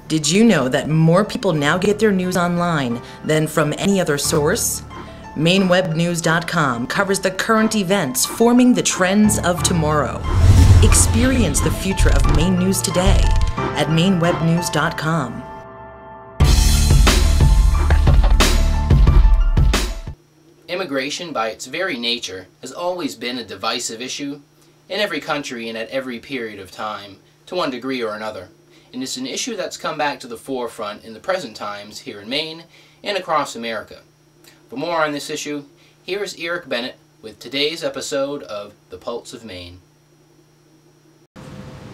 Did you know that more people now get their news online than from any other source? MaineWebNews.com covers the current events forming the trends of tomorrow. Experience the future of Maine news today at MaineWebNews.com. Immigration, by its very nature, has always been a divisive issue in every country and at every period of time, to one degree or another. And it's an issue that's come back to the forefront in the present times here in Maine and across America. For more on this issue, here is Erick Bennett with today's episode of The Pulse of Maine.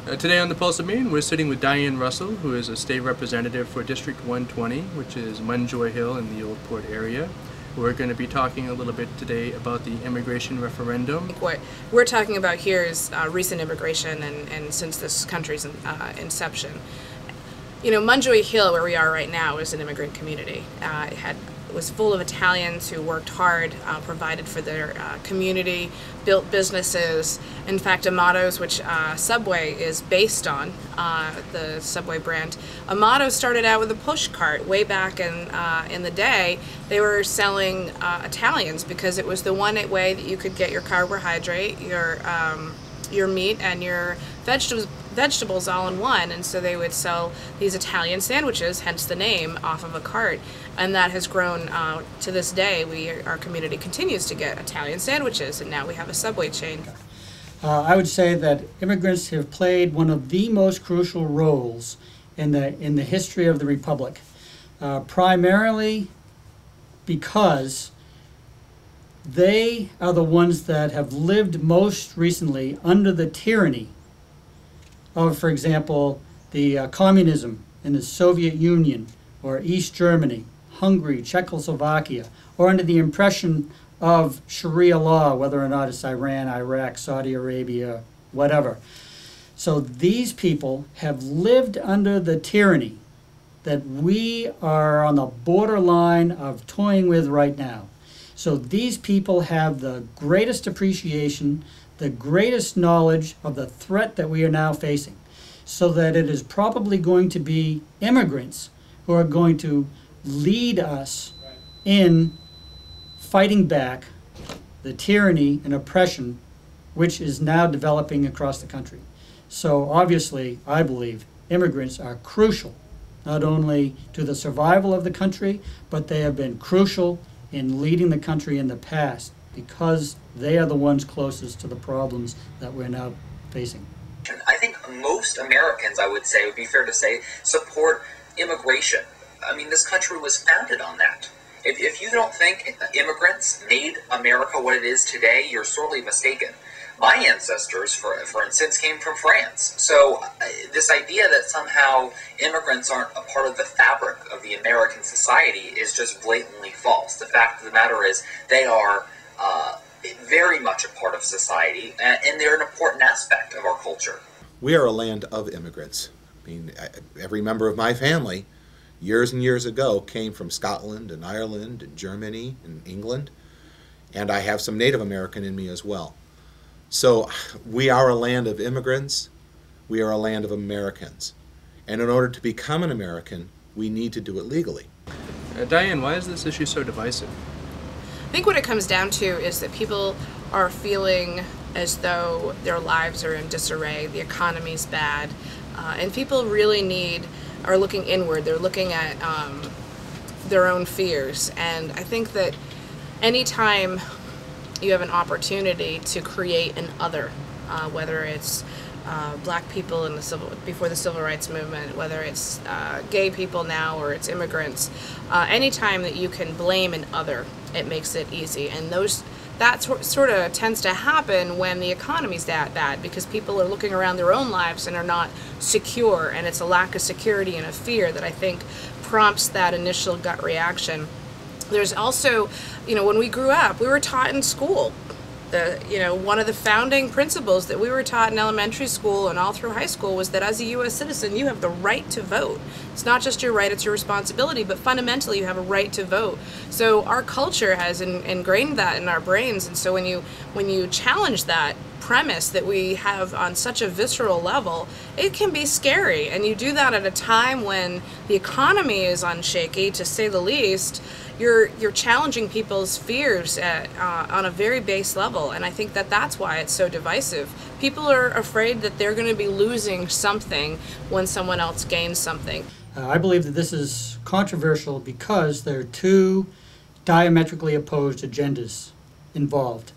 Today on The Pulse of Maine, we're sitting with Diane Russell, who is a state representative for District 120, which is Munjoy Hill in the Old Port area. We're going to be talking a little bit today about the immigration referendum. What we're talking about here is recent immigration and since this country's inception. You know, Munjoy Hill, where we are right now, is an immigrant community. It was full of Italians who worked hard, provided for their community, built businesses. In fact, Amato's, which Subway is based on, the Subway brand, Amato started out with a push cart way back in the day. They were selling Italians because it was the one way that you could get your carbohydrate, your meat, and your vegetables all in one, and so they would sell these Italian sandwiches, hence the name, off of a cart, and that has grown to this day. Our community continues to get Italian sandwiches, and now we have a Subway chain. I would say that immigrants have played one of the most crucial roles in the history of the Republic, primarily because they are the ones that have lived most recently under the tyranny of, for example, the communism in the Soviet Union or East Germany, Hungary, Czechoslovakia, or under the impression of Sharia law, whether or not it's Iran, Iraq, Saudi Arabia, whatever. So these people have lived under the tyranny that we are on the borderline of toying with right now. So these people have the greatest appreciation, the greatest knowledge of the threat that we are now facing, so that it is probably going to be immigrants who are going to lead us in fighting back the tyranny and oppression which is now developing across the country. So obviously, I believe immigrants are crucial, not only to the survival of the country, but they have been crucial in leading the country in the past because they are the ones closest to the problems that we're now facing. I think most Americans, I would say, it would be fair to say, support immigration. I mean, this country was founded on that. If you don't think immigrants made America what it is today, you're sorely mistaken. My ancestors, for instance, came from France. So this idea that somehow immigrants aren't a part of the fabric of the American society is just blatantly false. The fact of the matter is they are very much a part of society, and they're an important aspect of our culture. We are a land of immigrants. I mean, every member of my family, years and years ago, came from Scotland and Ireland and Germany and England, and I have some Native American in me as well. So we are a land of immigrants, we are a land of Americans. And in order to become an American, we need to do it legally. Diane, why is this issue so divisive? I think what it comes down to is that people are feeling as though their lives are in disarray, the economy's bad, and people really are looking inward. They're looking at their own fears. And I think that anytime you have an opportunity to create an other, whether it's black people before the civil rights movement, whether it's gay people now or it's immigrants, anytime that you can blame an other, it makes it easy. And that sort of tends to happen when the economy's that bad, because people are looking around their own lives and are not secure, and it's a lack of security and a fear that I think prompts that initial gut reaction. There's also, when we grew up, we were taught in school. One of the founding principles that we were taught in elementary school and all through high school was that as a U.S. citizen, you have the right to vote. It's not just your right, it's your responsibility, but fundamentally you have a right to vote. So our culture has ingrained that in our brains, and so when you challenge that premise that we have on such a visceral level, it can be scary. And you do that at a time when the economy is unshaky, to say the least. You're challenging people's fears on a very base level, and I think that that's why it's so divisive. People are afraid that they're going to be losing something when someone else gains something. I believe that this is controversial because there are two diametrically opposed agendas involved.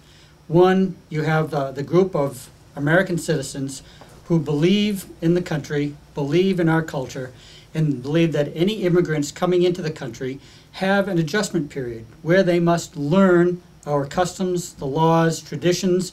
One, you have the group of American citizens who believe in the country, believe in our culture, and believe that any immigrants coming into the country have an adjustment period where they must learn our customs, the laws, traditions.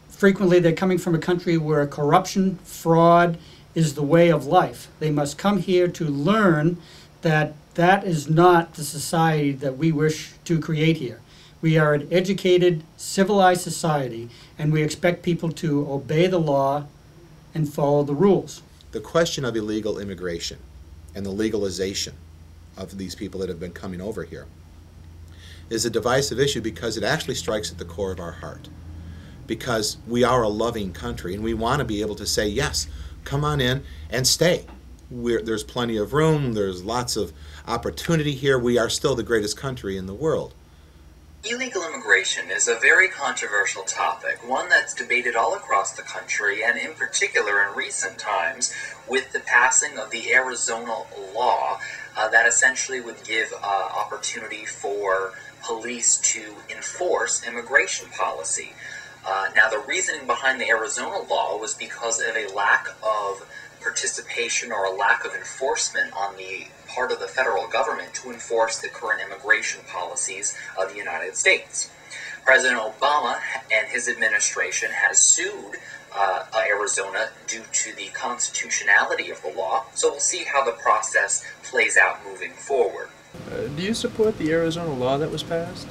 Frequently they're coming from a country where corruption, fraud is the way of life. They must come here to learn that that is not the society that we wish to create here. We are an educated, civilized society, and we expect people to obey the law and follow the rules. The question of illegal immigration and the legalization of these people that have been coming over here is a divisive issue because it actually strikes at the core of our heart. Because we are a loving country and we want to be able to say, yes, come on in and stay. There's plenty of room, there's lots of opportunity here. We are still the greatest country in the world. Illegal immigration is a very controversial topic, one that's debated all across the country, and in particular in recent times with the passing of the Arizona law that essentially would give opportunity for police to enforce immigration policy. Now, the reasoning behind the Arizona law was because of a lack of participation or a lack of enforcement on the part of the federal government to enforce the current immigration policies of the United States. President Obama and his administration has sued Arizona due to the constitutionality of the law, so we'll see how the process plays out moving forward. Do you support the Arizona law that was passed?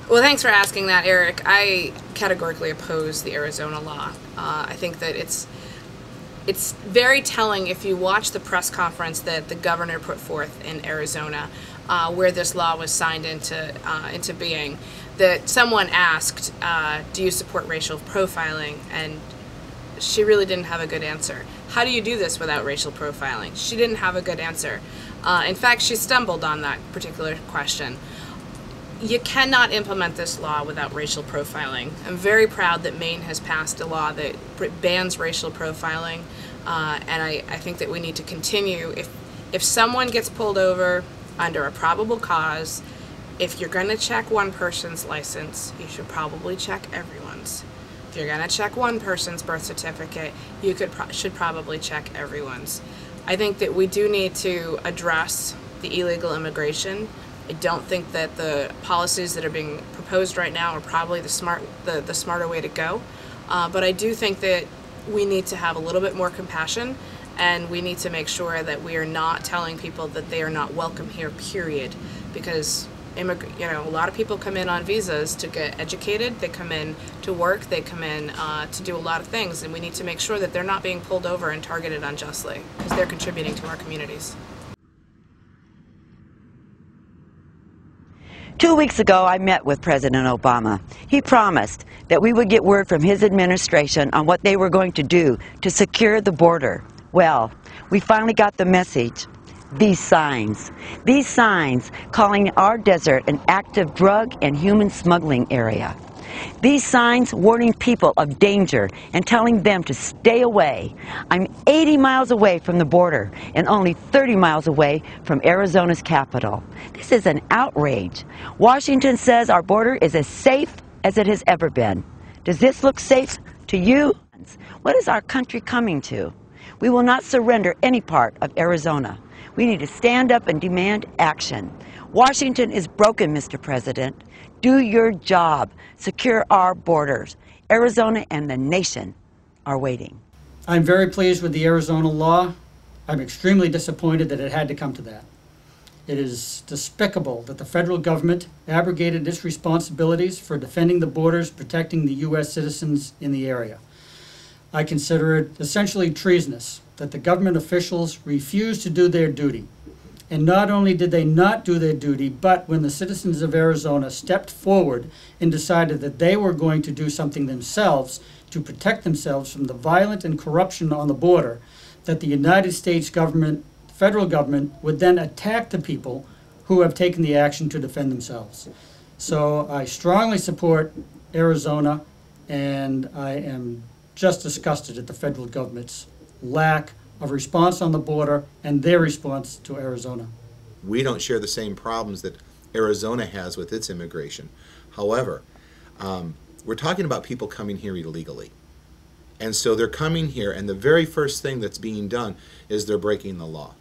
Well, thanks for asking that, Eric. I categorically oppose the Arizona law. I think that it's very telling if you watch the press conference that the governor put forth in Arizona, where this law was signed into being, that someone asked, do you support racial profiling? And she really didn't have a good answer. How do you do this without racial profiling? She didn't have a good answer. In fact, she stumbled on that particular question. You cannot implement this law without racial profiling. I'm very proud that Maine has passed a law that bans racial profiling, and I think that we need to continue. If someone gets pulled over under a probable cause, if you're going to check one person's license, you should probably check everyone's. If you're going to check one person's birth certificate, you should probably check everyone's. I think that we do need to address the illegal immigration. I don't think that the policies that are being proposed right now are probably the smarter way to go. But I do think that we need to have a little bit more compassion, and we need to make sure that we are not telling people that they are not welcome here, period. Because a lot of people come in on visas to get educated, they come in to work, they come in to do a lot of things, and we need to make sure that they're not being pulled over and targeted unjustly, because they're contributing to our communities. 2 weeks ago, I met with President Obama. He promised that we would get word from his administration on what they were going to do to secure the border. Well, we finally got the message. These signs calling our desert an active drug and human smuggling area. These signs warning people of danger and telling them to stay away. I'm 80 miles away from the border and only 30 miles away from Arizona's capital. This is an outrage. Washington says our border is as safe as it has ever been. Does this look safe to you? What is our country coming to? We will not surrender any part of Arizona. We need to stand up and demand action. Washington is broken, Mr. President. Do your job. Secure our borders. Arizona and the nation are waiting. I'm very pleased with the Arizona law. I'm extremely disappointed that it had to come to that. It is despicable that the federal government abrogated its responsibilities for defending the borders, protecting the U.S. citizens in the area. I consider it essentially treasonous that the government officials refuse to do their duty. And not only did they not do their duty, but when the citizens of Arizona stepped forward and decided that they were going to do something themselves to protect themselves from the violence and corruption on the border, that the United States government, federal government, would then attack the people who have taken the action to defend themselves. So I strongly support Arizona, and I am just disgusted at the federal government's lack of response on the border and their response to Arizona. We don't share the same problems that Arizona has with its immigration. However, we're talking about people coming here illegally. And so they're coming here, and the very first thing that's being done is they're breaking the law.